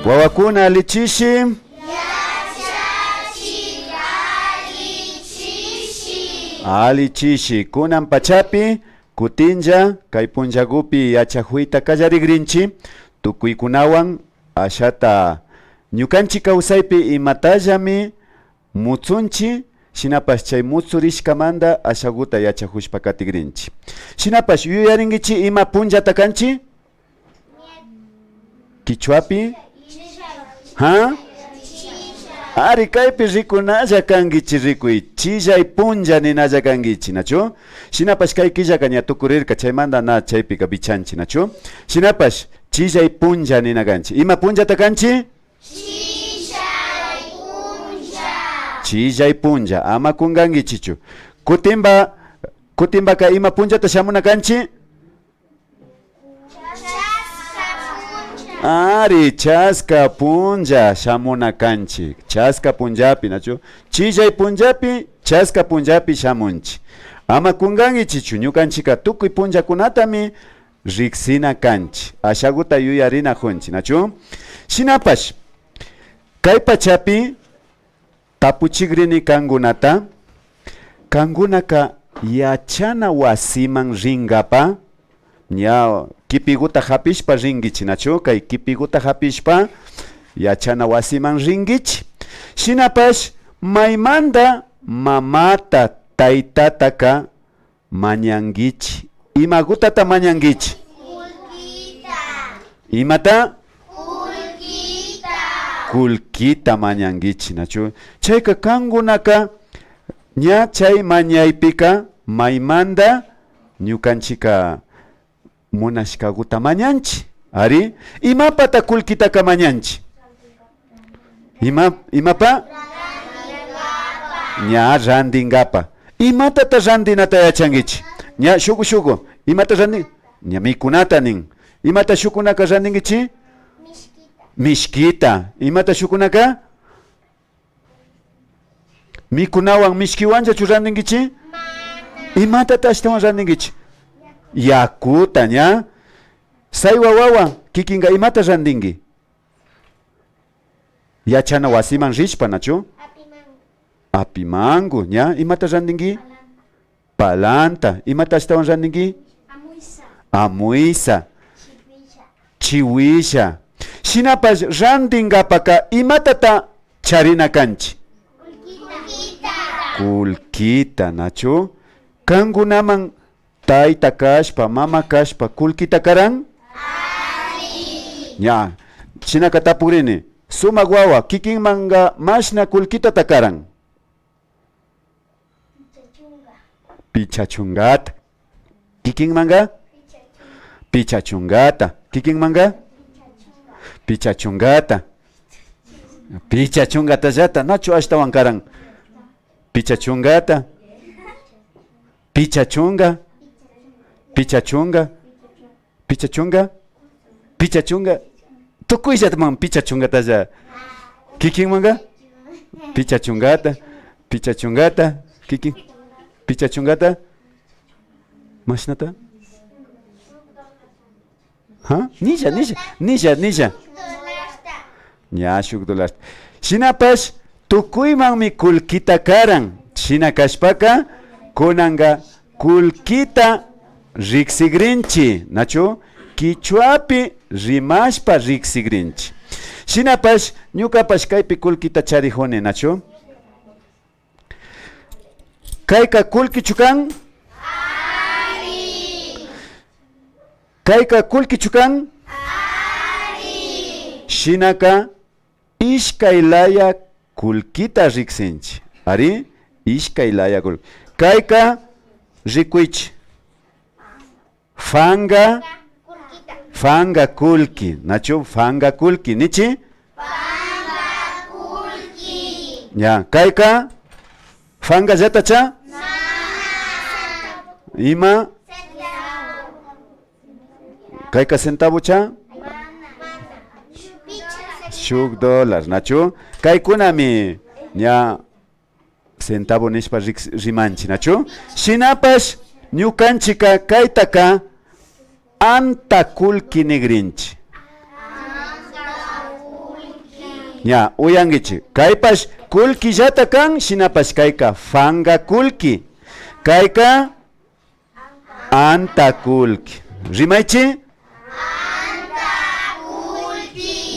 Wawakuna alichishi. Alichishi. Kunan pachapi kutinja kay punjagupi yachahuita kallarigrinchi. Tukuykunawan ashata ñukanchik kawsaypi imatallami mutzunchi. Shinapash chay mutsurishkamanta ashaguta yachahushpa katigrinchi. Shinapash yuyaringichi ima punllata kanchi? Kichwapi? Ha? Ari kaypi rikunalla kangichi rikuy. Chillay punlla ninalla kangichi, nachu? Shinapash kay killaka ña tukurirka chaymanta na chaypika bichanchi, nachu? Shinapash chillay punlla nina kanchi. Ima punllata kanchi? Chillay punlla, ama kungangichichu. Kutimbaka ima punllata shamuna kanchi? Ari, chaska punlla shamuna kanchi. Chaska punjapi, nachu? Chillay punjapi, chaska punjapi shamunchi. Ama kungangichichu, ñukanchika tukuy punjakunatami riksina kanchi. Ashaguta yuyarina junchi, nachu? Shinapash, kay pachapi tapuchigrini kangunata, kangunaka yachana wasiman ringapa, ña kipiguta hapishpa ringichi, nachu? Kay kipiguta hapishpa yachana wasiman ringichi. Shinapash maymanta mamata taytataka mañangichi. Imagutata mañangichi? Imata? Kulkita mañangichi, nachu? Chayka kangunaka ña chay mañaypika maymanta ñukanchika munashkaguta mañanchi. Ari, imapata kulkitaka mañanchi? Imapa? Ña randingapa. Imatata randinata yachangichi? Ña shuku. Imata randin? Ña mikunata nin. Imata shukunaka randingichi? Mishkita. Imata shukunaka? Mikunawan mishkiwanja churandingichi? Imata tashtawan randingichi? Yakuta, ña? Saywa wawa kikinga imata randingi? Yachana wasiman rishpa, nachu? Apimangu, ña? Imata randingi? Palanta. Imata tashtawan randingi? Amuisa. Chiwisha. Shinapash randingapaka imatata charina kanchi? Kulkita, nachu? Kangunaman tayta kashpa, mama kashpa, kulkita karan? Ya, shinaka tapurini. Sumak wawa, kikin manga mashna kulkita takaran? Pichachungata. Kikin manga? Pichachungata. Kikin manga? Pichachungata. Pichachungata jata. Nachu ashtawan karan? Pichachungata. Pichachunga. Pichachunga. Pichachunga. Pichachunga. Tukuy jatman pichachungata ja. Kikin manga? Pichachungata. Pichachungata. Kikin. Pichachungata. Mashnata? Ha? Nisha. Ña shukdolashta. Shinapash tukuymanmi kulkita karan. Shina kashpaka kunanga kulkita riksigrinchi, nachu? Kichwapi rimashpa riksigrinchi. Shinapash ñukapash kaypi kulkita charihuni, nachu? Kayka kulki chukan? Kayka kulki chukan? Shinaka ishkaylaya kulkita riksinchi. Ari, ishkaylaya kulki. Kayka rikuychi. Fanga kulki. Nachu? Fanga kulki. Nichi? Fanga kulki. Ya, kayka? Fanga zetacha? Ima? Kayka centavo cha? $5, nachu? Kaykunami ña centavo nishpa rimanchi, nachu? Shinapash ñukanchika kaytaka anta kulki nigrinchi. Ya, uyangichi. Kaypash kulkillata kan, shinapash kayka fanga kulki. Kayka anta kulki. Rimaychi?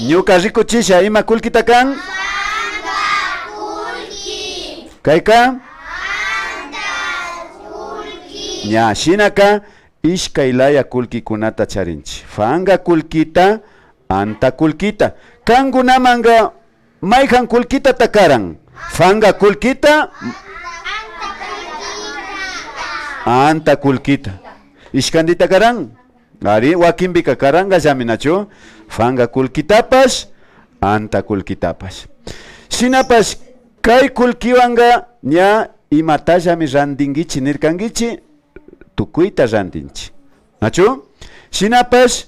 Ñuka rikuchisha ima kulkita kan? Kayka? Ña, shinaka ishkaylaya kulkikunata charinchi. Fanga kulkita, anta kulkita. Kangunamanga mayhan kulkita takaran. Fanga kulkita, anta kulkita. Ishkandita karan. Ari wakimbika karanga llaminachu. Fanga kulkitapas, anta kulkitapas. Shinapas kay kulkiwanga ña imatallami randingichi nirkangichi tukuyta randinchi. Nachu? Shinapas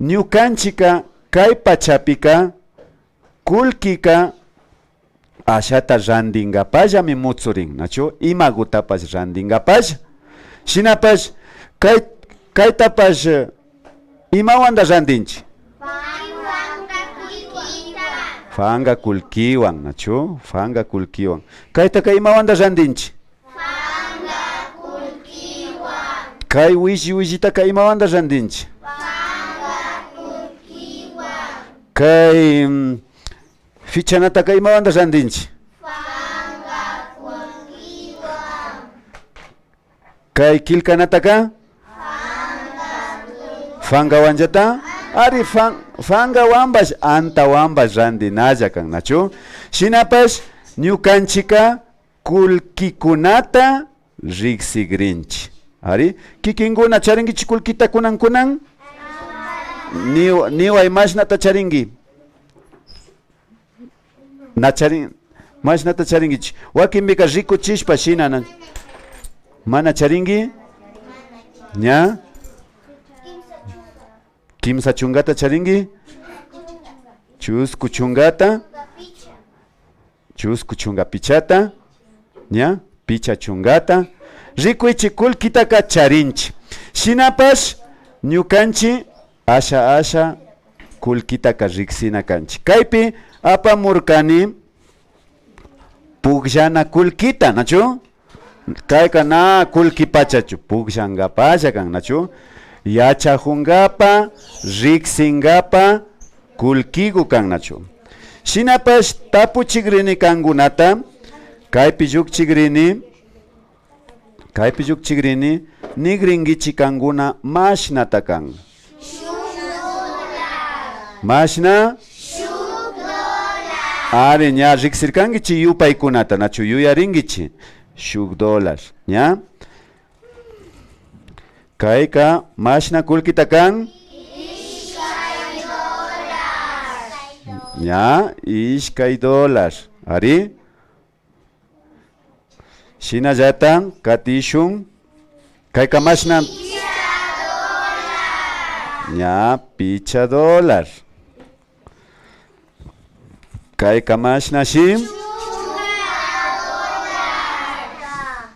ñukanchika kay pachapika kulkika ashata randingapallami mutsurin. Nachu? Imagutapas randingapalla. Shinapas kaytapas imawanda randinchi. Fanga kulkiwan, nachu? Fanga kulkiwan. Kaytaka imawanda randinchi. Fanga kulkiwan. Kay wishitaka imawanda randinchi. Fanga kulkiwan. Kay fichanataka imawanda randinchi. Fanga kulkiwan. Kay kilkanataka fanga wanjata. Ari fanga wambas anta wambas randinalla kan, nachu? Shinapas ñukanchika kulkikunata riqsigrinchi. Ari kikinkuna charingichi kulkita kunan niway mashnata charingi. Mashnata charingichi. Wakinbika rikuchishpa shina mana charingi? Ña? Kimsa chungata charingi? Chusku chungata? Chusku chunga pichata? ¿Ya? Picha chungata. Rikuichi kulkitaka charinchi. Shinapas ñukanchi asha kulkitaka riksina kanchi. Kaypi apamurkani pukllana kulkita, nachu? Kayka na kulki pachachu. Pukllanga pacha kan, nachu? Yachahungapa, riksingapa, kulkigu kan, nachu? Shinapas tapuchigrini kangunata, kaypi yukchigrini, nigringichi kanguna mashnata kan. Mashna? Ari ña riksirkangichi yupaykunata, nachu? Yuyaringichi $10, ña? Kayka mashna kulkita kan? Ya, $10. Ari? Shinallatan katishun. Kayka mashna? Ya, $5. Kayka mashna shim?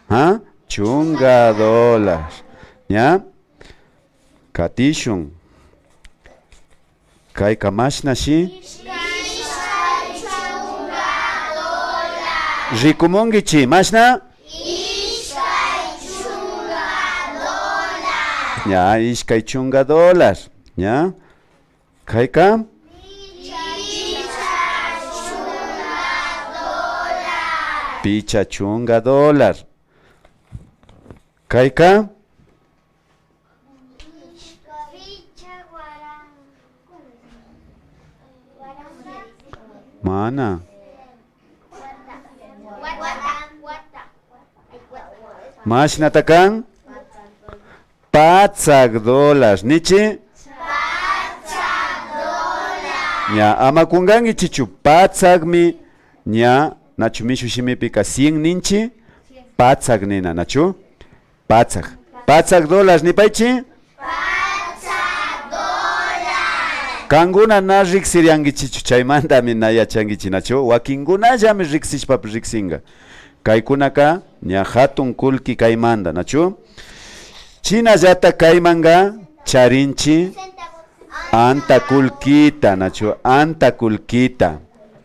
¿Ah? $1. ¿Ya? Katishun. Kayka mashna shi? Rikumungichi, mashna? Ya, ishkay chunga $. ¿Ya? Kayka? Picha chunga $. Kayka? Mana. Mashnata kan? $5. Nichi? Nya amakungangi chichu patsagmi nya nachu mishu shimipika 100 ninchi patsag nina nachu patsag $5 ni paichi kanguna na riksiriangi chichu chaymanta mina yachangichi nachu wakinguna llami riksishpa riksinga kaykunaka nya hatun kulki kaymanda nachu china llata kaymanga charinchi anta kulkita, nachu anta kulkita.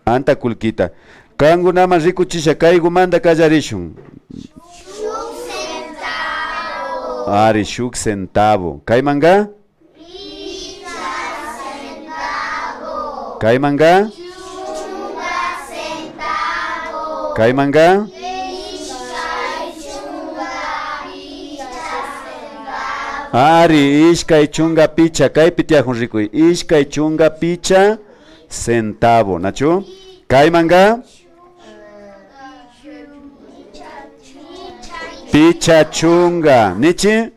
anta kulkita. Kangunama rikuchisha kaygumanta kallarishun. Shuk centavo. Ari, shuk centavo. Kaymanga? Picha centavo. Kaymanga? Chunga centavo. Kaymanga? Ari, ishkay chunga picha, kaypi tiyajun rikuy. Ishkay chunga picha centavo, nachu? Kaymanga? Picha chunga, nichi?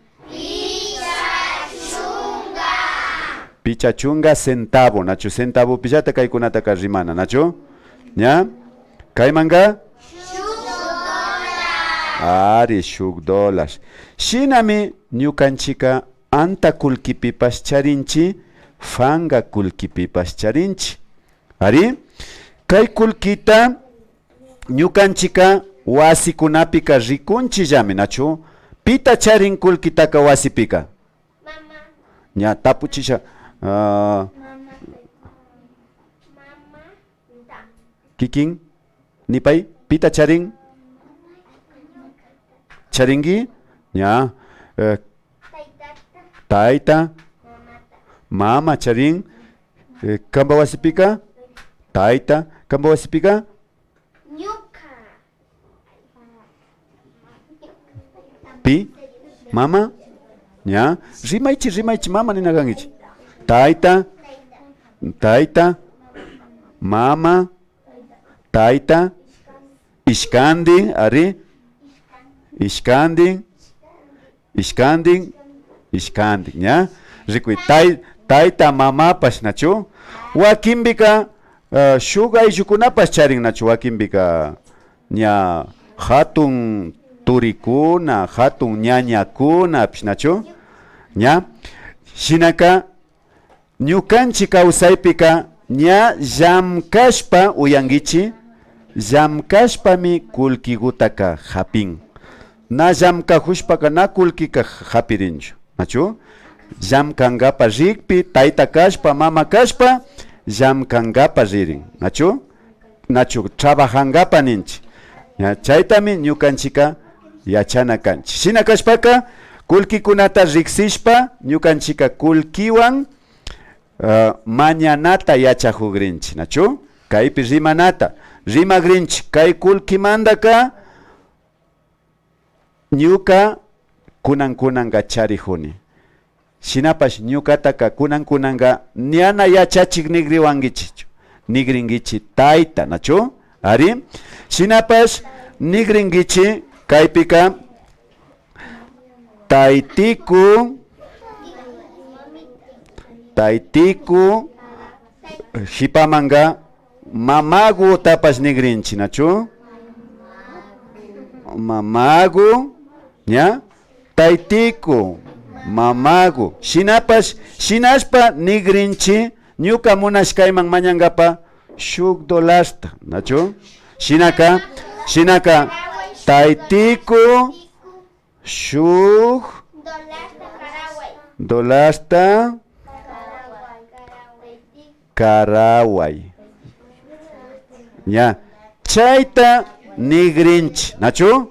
Picha chunga centavo, nachu? Centavo pichata kaykunata rimana, nachu? ¿Ya? Kaymanga? Ari, shuk dólar. Shinami ñukanchika anta kulkipipas charinchi, fanga kulkipipas charinchi. Ari, kay kulkita ñukanchika wasikunapika rikunchi llami, nachu? Pita charin kulkitaka wasipika? Mama. Ña tapuchisha. Mama. Kikin, nipay, pita charin? Charingi? Ya. Taita. Mama charin. Kamba wasipika? Taita. Kamba wasipika? Ñuka. Pi. Mama. Ya. Rimaichi mama ninagangichi. Taita. Taita. Mama. Taita. Ishkandi. Ari. Ishkanding, ya. Rikuy, taita mamapas, nachu? Wakimbika, shuk ayllukunapas charin, nachu? Wakimbika, ña, hatun turikuna, hatun ñañakuna, nachu? Ña, shinaka, ñukanchi kawsaypika, ña, llamkashpa, uyangichi, llamkashpami kulkigutaka hapin. Na yacahukushpa na kulkika hapirinchu, nachu? Llamkankapa rikpi, taita kashpa, mama kashpa, llamkankapa ririn, nachu? Nachu, trabajankapa ninchi. Chaytami ñukanchika yachana kanchi. Shina kashpaka, kulkikunata riksishpa, ñukanchika kulkiwan mañanata yachahugrinchi, nachu? Kaypi rimanata, rimagrinchi, kay kulkimandaka, ñuka kunankunanga charihuni. Shinapash ñukataka kunankunanga ñana yachachik nigriwangichichu. Nigringichi taita, nachu? Ari? Shinapash nigringichi kaypika taitiku hipamanga mamagu tapas nigrinchi, nachu? Mamagu, ¿ya? Taitiku, mamagu. Shinashpa nigrinchi, ñuka munashkayman mañangapa, shuk dolasta, nachu? Shinaka, taitiku, shuk, dolasta, karaway. Ya, chayta nigrinchi, nachu?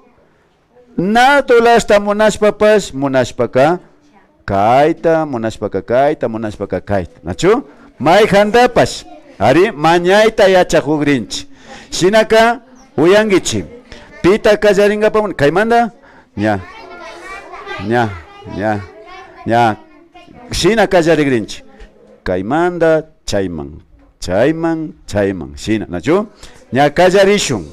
Na dolasta munashpapas, munashpaka kaita, nachu? May handapas, ari mañayta yachahugrinchi. Shinaka uyangichi. Pita kallaringapa kaymanda? Ya. Shina kallarigrinchi. Kaymanda chayman. Shina, nachu? Nya kallarishun.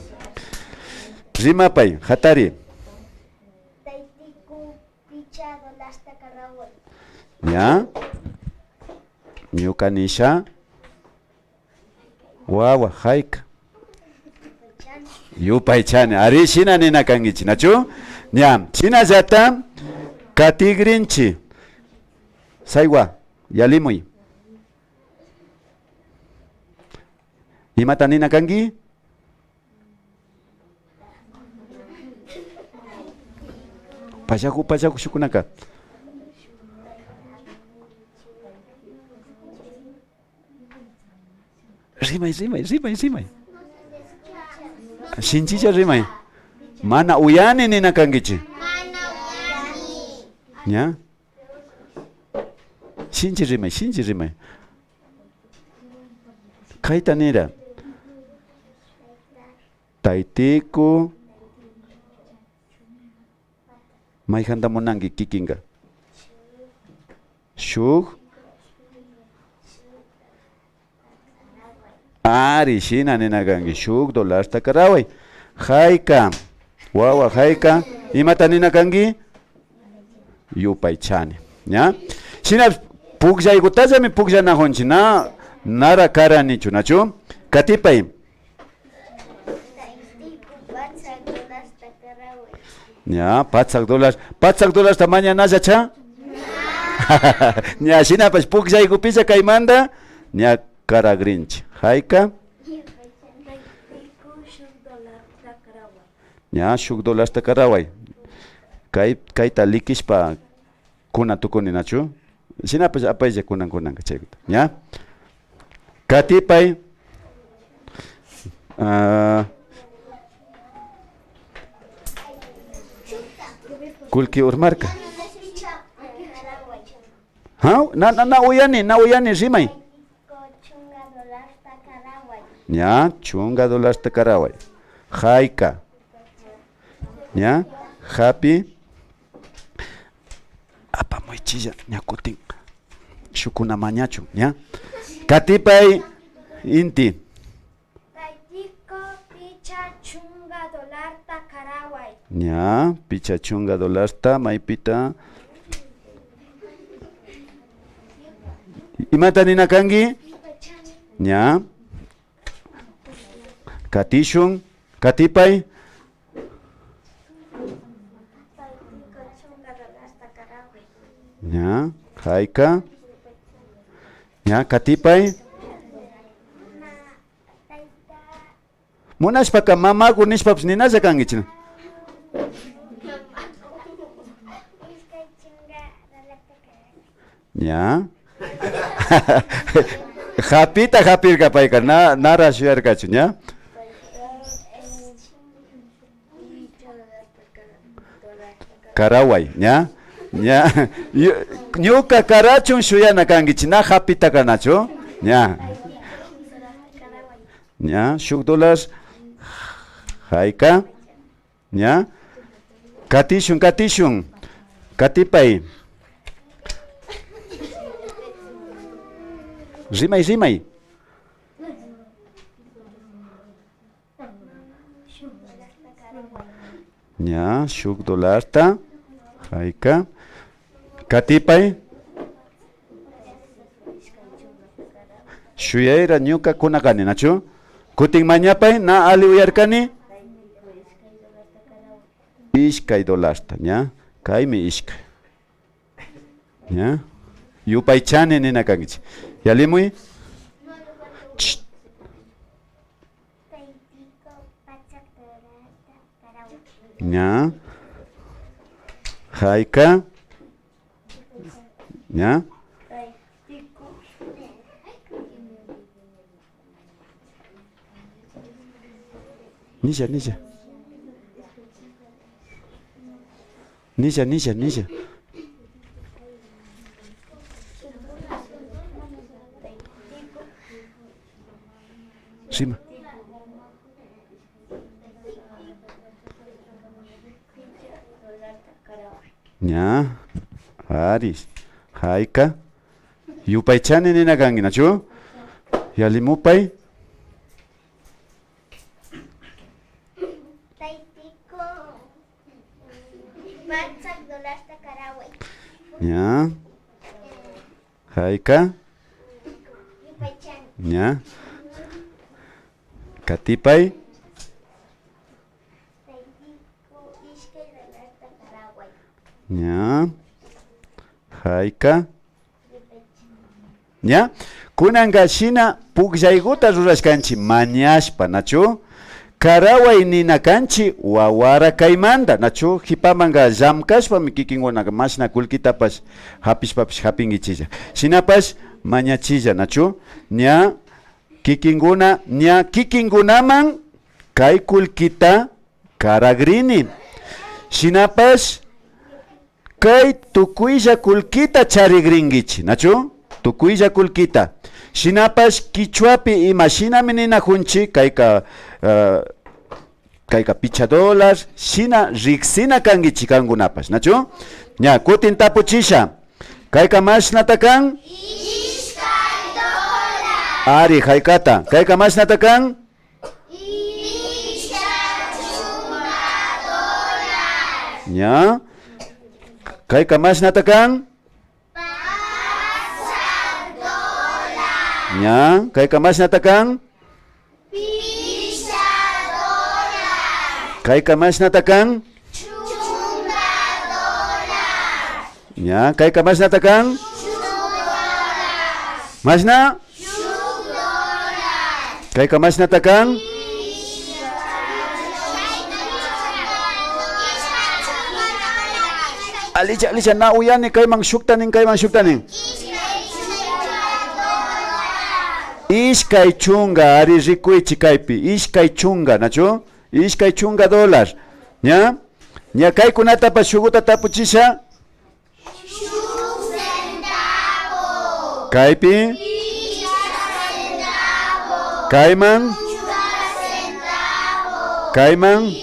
Rimapay, hatari. Ya. Ñuka nisha. Wawa haika. Yupaychani. Ari shina nina kangichi, nachu? Nya, shina jata katigrinchi. Saywa, yalimuy. Imata nina kangi? Pachaku shukunaka. rimay. Shinchicha rimay. Mana uyani nina kankichi. Mana uyani. ¿Ya? Shinchi rimay. Kaita nira. Taitiku. Maihanda monangi kikinga. Shuk. Ari shina nina kanki. Shuk dolasta karaway. Haika. Wawa haika. Imata nina kanki. Yupaychani. ¿Ya? Shina pukja ikutazami pukja nahonchi na nara karanichu nachu. Katipay. Ya, patsak dolas tamanya nasa cha? Nya shina pas pukja ikupisa kaimanda. Nya karagrinch. Haika. Nya shuk dolas takaraway. Kaita likishpa kuna tukuni nachu. Shina pas apayja kunan kachaykuta. Ya. Katipay. Kulki urmarka. Ha? Na uyani rimay. Ya, chunga dolasta karaway. Haika. Ya, happy. Apa muy chilla, ñakutin. Shukuna mañachu, ya. Katipay inti. Ya, picha chunga dolarta, maipita. Imata nina kangi? Ya. Katishun, katipay. Ya, haika. Ya, katipay. Munas paka mama kunis paps nina sa kangi china. Ya. Hapir kapay ka na narasyer ka chunya. Karaway, ya. Ya. Nyuka karachun shuya na kangi china hapita ka nacho. Ya. Ya, shuk dolas. Haika. Ya. Katishun. Katipay. Rimay. Ya, shuk dolarta. Haika. Katipay. Shuyaira nyuka kunakani nacho. Kuting mañapay na ali uyarkani. Ishkay dolarta, ya. Kaymi ishkay. Ya. Yupaychani nina kangichi. Yalimuy. Ya. Haika. Ya. Nisha. Sima. Ya. Haris. Haika. Yupaychani nina kangi nachu. Yalimupay. Ya. Haika. Ya. Katipay. Ya. Haika. Ya. Kunanga shina pukjaiguta rurashkanchi mañashpa nachu. Karaway nina kanchi wawara kaymanda nachu hipamanga llamkashpa mikikinkunaqa mashna kullkitapas hapishpapish hapinkichilla shinapash mañachilla nachu ña kikinguna ña kikingunaman kay kullkita karagrini. Shinapash kay tukuylla kullkita charigrinkichi, nachu? Tukuylla kullkita. Shinapash kichwapi imashinami ninajunchi kayka picha dólar, shina riksina kankichi kankunapash, nachu? Ña kutin tapuchisha. Kayka mashnata kan? Ishkay dólar. Ari haykata. Kayka mashnata kan? Ya. Kayka mashnata kan? Pasak dólar. Ya. Kayka mashnata kan? Pisha dólar. Kayka mashnata kan? Chunga dólar. Ya. Kayka mashnata kan? Chuk dólar. Mashna? Chuk dólar. Kayka mashnata kan? Alicha na uyani kay mang shuktanin. Ishkay chunga ari rikuichi kaypi. Ishkay chunga, nachu? Ishkay chunga dólar. ¿Ya? Ña kaykunata pa shuguta tapuchisha. Shuk centavo. Kaypi. Centavo. Kayman. Centavo. Kayman.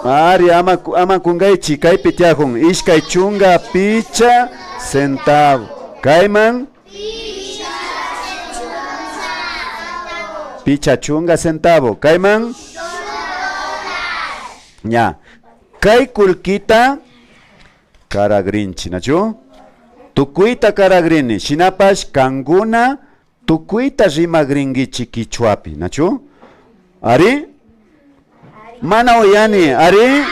Ari ama kungaychi kaypi tiajun. Ishkay chunga picha centavo. Kayman. Picha chunga centavo. Kayman. Ya. Kay kullkita karagrinchi, nachu? Tukuyta karagrini. Shinapash kankuna tukuyta rimagrinkichi kichwapi, nachu? Ari? Mana uyani, ari?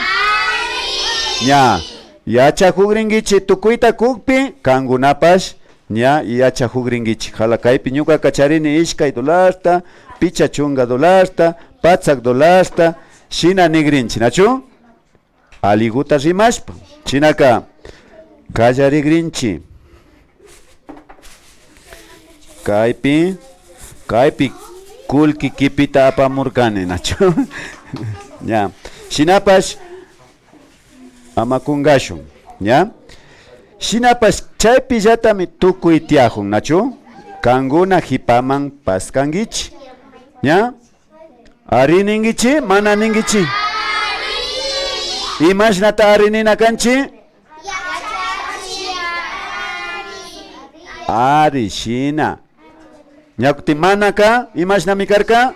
Ña, yachakugrinkichi tukuyta kukpi, kankunapash, ña yachakugrinkichi. Hala kaypi ñuka kacharini ishkay dolarta, picha chunga dolarta, patsak dolarta, shina nigrinchi, nachu? Aliguta rimashpa, chinaka, kallarigrinchi. Kaypi kullki kipita apamurkani, nachu? Ya, shinapash amakungashun, ya. Shinapash chaypi llatami tukuy tiajun, nachu? Kankuna hipaman paskankichi, ya. Ari ninkichi, mana ninkichi. Imashnata ari nina kanchi? Ari shina. Ñakuti manaka, imashnami karka?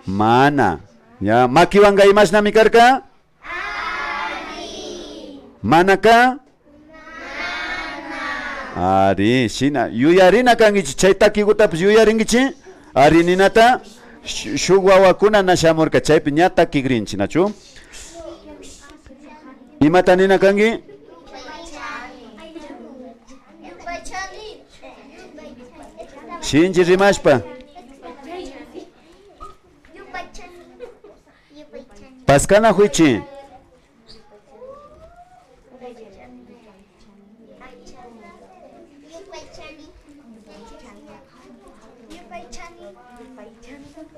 Mana. Ya, makiwanga imashnami karka? Manaka? Ari, shina. Yuyarina kankichi, chay takikutapis yuyarinkichi? Ari ninata? Shuk wawakuna nashamurka, chaypi ña takikrinchi, nachu? Imata nina kanki? Shinji rimashpa. Paskana huichi.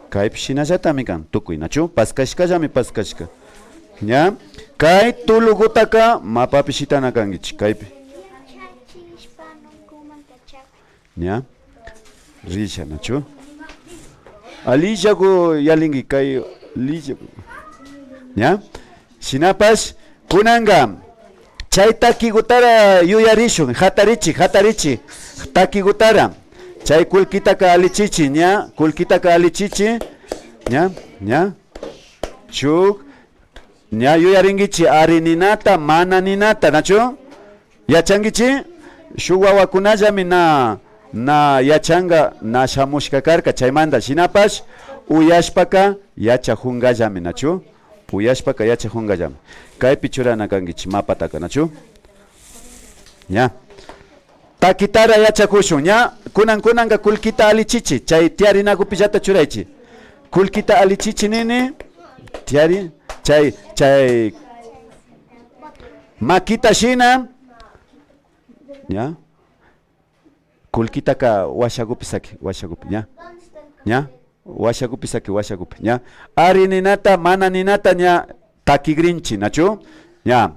Kaypi shinallatami kan tukuy, nachu? Paskashkallami paskashka. ¿Ya? Kay tulugutaka mapapi shitana kankichi, kaypi. ¿Ya? Risha, nachu? Alillaku yalinki kay lillaku. ¿Ya? Shinapash kunanga chay takigutara yuyarishun, hatarichi takigutara. Chay kullkitaka alichichi, ña, kullkitaka alichichi, ña, chuk, ña yuyarinkichi ari ninata, mana ninata, nachu? Yachankichi, shuk wawakunallami na yachanga na shamushka karka chaymanta shinapash uyashpaka yachajungallami, nachu? Uyashpaka yachajungallami. Kaypi churana kankichi mapataka, nachu? Ña. Takitara yachakushun, ña, kunanka kullkita alichichi, chay tiarinakupi llata churaychi. Kullkita alichichi nini, tiari, chay makita shina, ña, kulkitaka washagupi saki, washagupi, ¿ya? ¿Ya? Washagupi saki, washagupi, ¿ya? Ari ninata, mana ninata, ¿ya? Takigrinchi, ¿nachu? ¿Ya?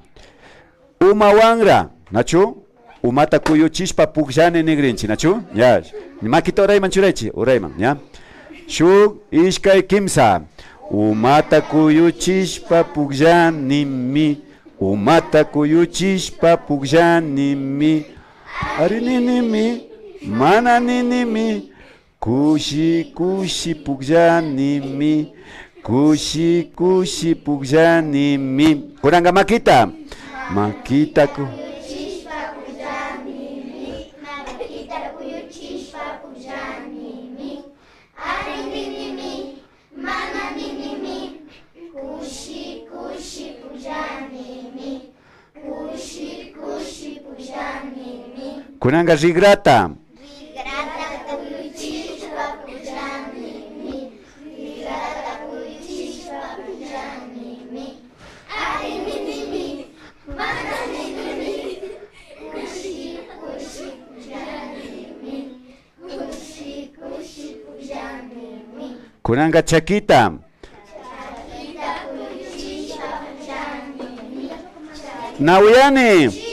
Umawangra, ¿nachu? Umata kuyuchishpa pukllani nigrinchi, ¿nachu? ¿Ya? Makita urayman churaychi, urayman, ¿ya? Shuk ishkay kimsa. Umata kuyuchishpa pukllani umata kuyuchishpa pukllani ari ninimi mana ninimi kushi kushi pukllani kushi kushi pukllani kunanga makita makita ku kunanga rigrata kunanga chakita nauyani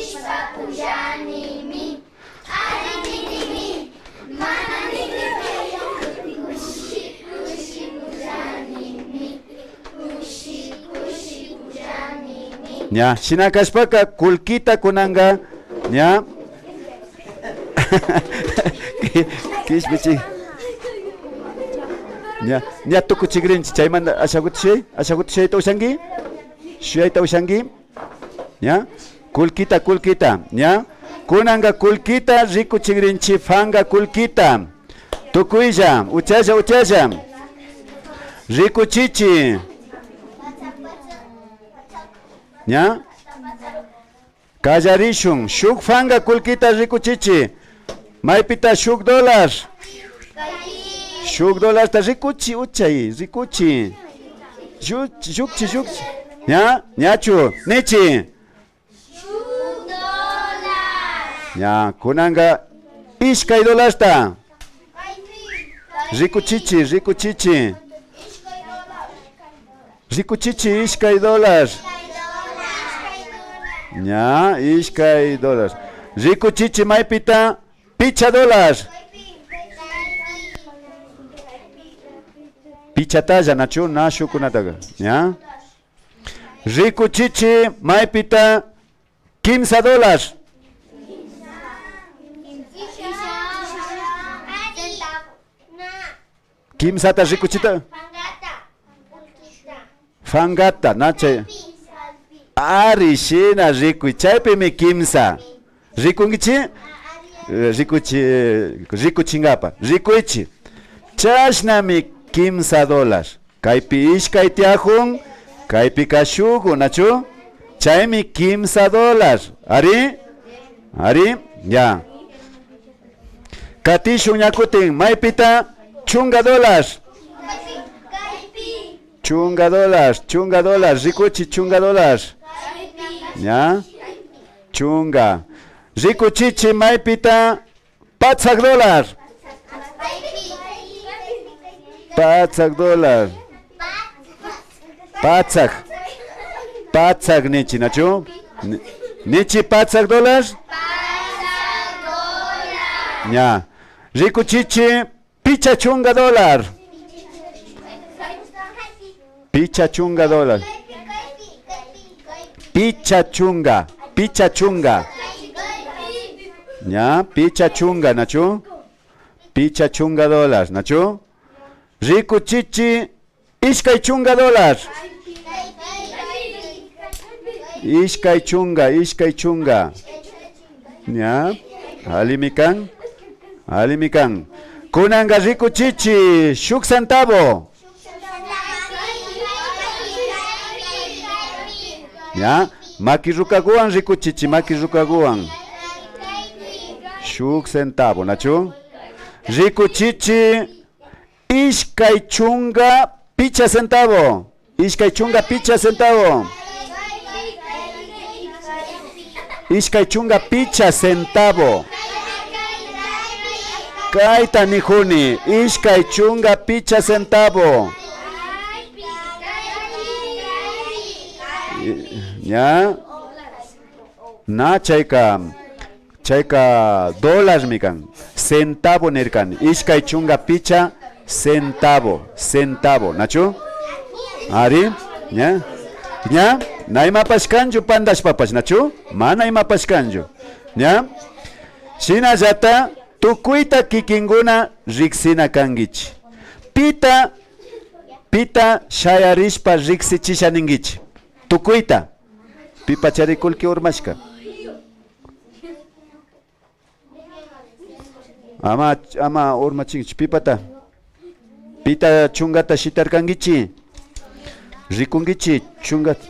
ya shinakashpaka kulkita kunanga ya kishpichi ya tukuchigrinchi chaymanta ashakutishay ushangi shuyayta ushangi ya kulkita ya kunanga kulkita rikuchigrinchi fanga kulkita tukuylla uchalla rikuchichi ya kallarishun shuk fanga kulkita rikuchichi maypita shuk dólar ta rikuchi uchay rikuchi shukchi ya ñachu nichi ya kunanga ishkay dolasta rikuchichi ishkay dólar ya ishkay dólar rikuchichi maypita picha dólar pichatalla nachu nashukunataga ya rikuchichi maypita kimsa dólar kimsata rikuchita fangata nache ari shina rikuy chaypimi kimsa rikungichi rikuchingapa rikuychi chashnami kimsa dólar kaypi ishkay tiahun kaypi kashuku nachu chaymi kimsa dólar ari ya katishun yakutin maypita chunga dólar rikuchi chunga dólar ya chunga rikuchichi maypita patsak dólar patsak nichi nachu nichi patsak dólar ya rikuchichi picha chunga dólar picha chunga ya picha chunga nachu picha chunga dólar nachu rikuchichi ishkay chunga dólar ishkay chunga ya alimikan kunanga rikuchichi shuk centavo ya makirukaguan rikuchichi shuk centavo nachu rikuchichi ishkay chunga picha centavo ishkay chunga picha centavo Kaita nijuni. Ishkay chunga picha centavo. Ya. Na chayka dólar mikan. Centavo nirkan. Ishkay chunga picha centavo. Nachu? Ari? Ya. Ya. Naima paskanju pandas papas nachu? Mana ima paskanju. Ya. Shina jata tukuita kikinguna riksina kangichi. Pita shayarishpa riksichisha ningichi. Tukuita. Pipa charikulki urmashka. Ama urmachingichi pipata. Pita chungata shitarkangichi. Rikungichi chungata.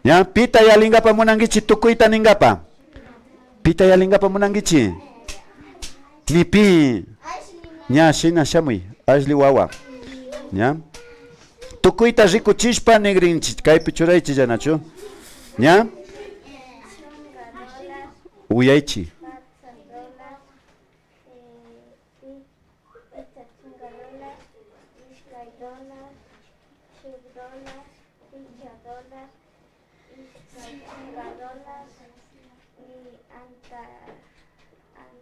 Ya, pita yalingapa munangichi tukuita ningapa. Pita yalingapa munangichi. Nipi. Nya shina shamui. Ashli wawa. Ya. Tukuita rikuchishpa negrinchi. Kaypi churaychi janachu. Ya. Uyaychi.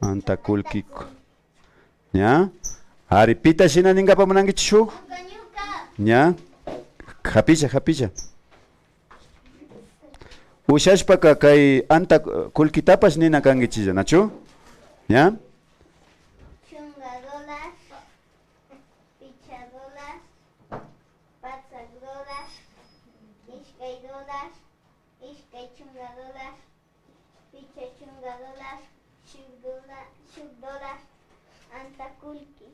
Anta kulkiko. Ya. Ari pita shina ningapa munangichi shuk. Ya. Hapicha. Ushashpaka kay anta kulkitapas nina kangichi nachu? Ya. Chunga dólar, picha dólar, patsak dólar, ishkay dólar, ishkay chunga dólar, picha chunga dólar, shuk dólar, anta kulki.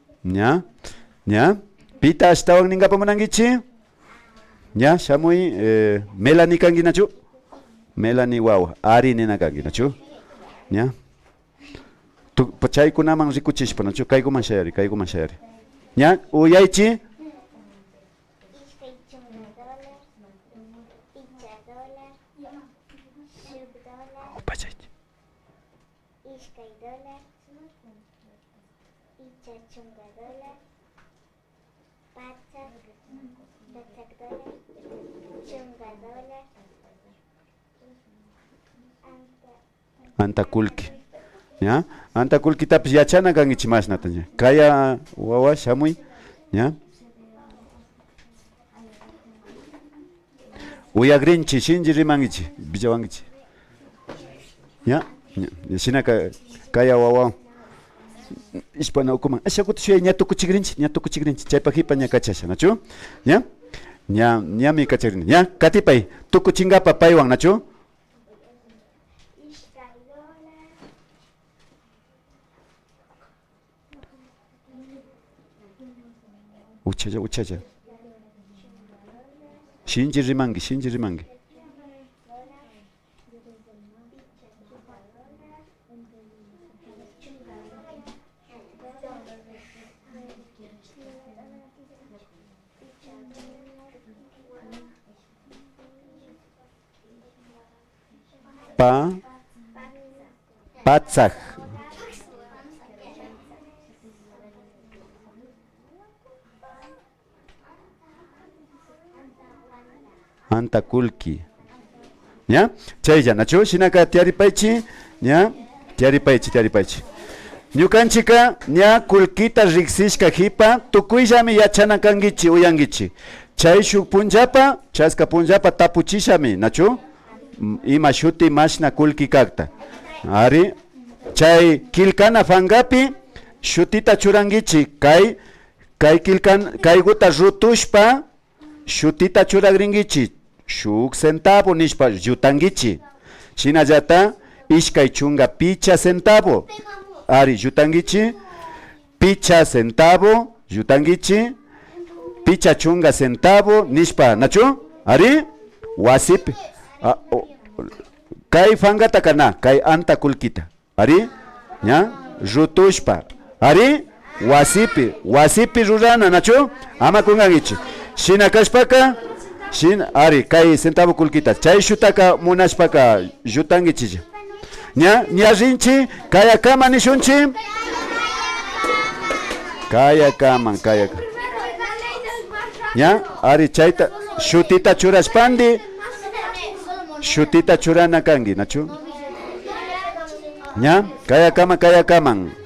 Ya. Pita astawan ningapa munangichi? Ya, shamui Melanie kangi nachu? Melanie wow, Ari nina kangi nachu? Ya. Tu pachay kunamang rikuchishpa nachu? Kaykuman shayari. Ya, uyaychi? Ishkay chunga dólar, picha dólar, shuk dólar, Pachaychi. ishkay dólar, picha chunga dólar, patsak dólar, chunga dólar, Anta kulki. Ya. Anta kulki tapis yachana kangichi masnata. Kaya wawa shamui. Ya. Uyagrinchi shinji rimangichi. Bijawangichi. Ya. Shina kaya wawa. Ispana ukuma. Ashakutu shuya nyatukuchigrinchi. Chaypa hipa nyakachasha. Nachu? Ya. Nyami kachagrinchi. Ya. Katipay. Tukuchingapa paywan. Nachu? Uchaja. Shinji rimangi. Patsak. Anta kulki. Ya, chayja nachu shinaka tiaripaychi, ya, tiaripaychi. Ñukanchika ña kulkita riksishka hipa tukuyllami yachana kangichi uyangichi. Chay shuk punllapa, chaska punllapa tapuchishami, nachu? Ima shuti mashna kulki kakta. Ari, chay kilkana fangapi shutita churangichi, kay guta rutushpa shutita churagringichi. Shuk centavo nishpa yutangichi. Shinallata ishkay chunga picha centavo. Ari yutangichi. Picha centavo yutangichi. Picha chunga centavo nishpa nachu? Ari wasipi. Kay fangata kana kay anta kulkita. Ari nya rutushpa. Ari wasipi rurana nachu? Ama kungangichi. Shina kashpaka ari kay centavo kulkita chay shutaka munashpaka yutangichilla. Nya rinchi kaya kama nishunchi. Kaya kaman. ¿Ya? Ari chayta shutita churaspandi. Shutita churana kangi, nachu. ¿Ya? Kaya kaman.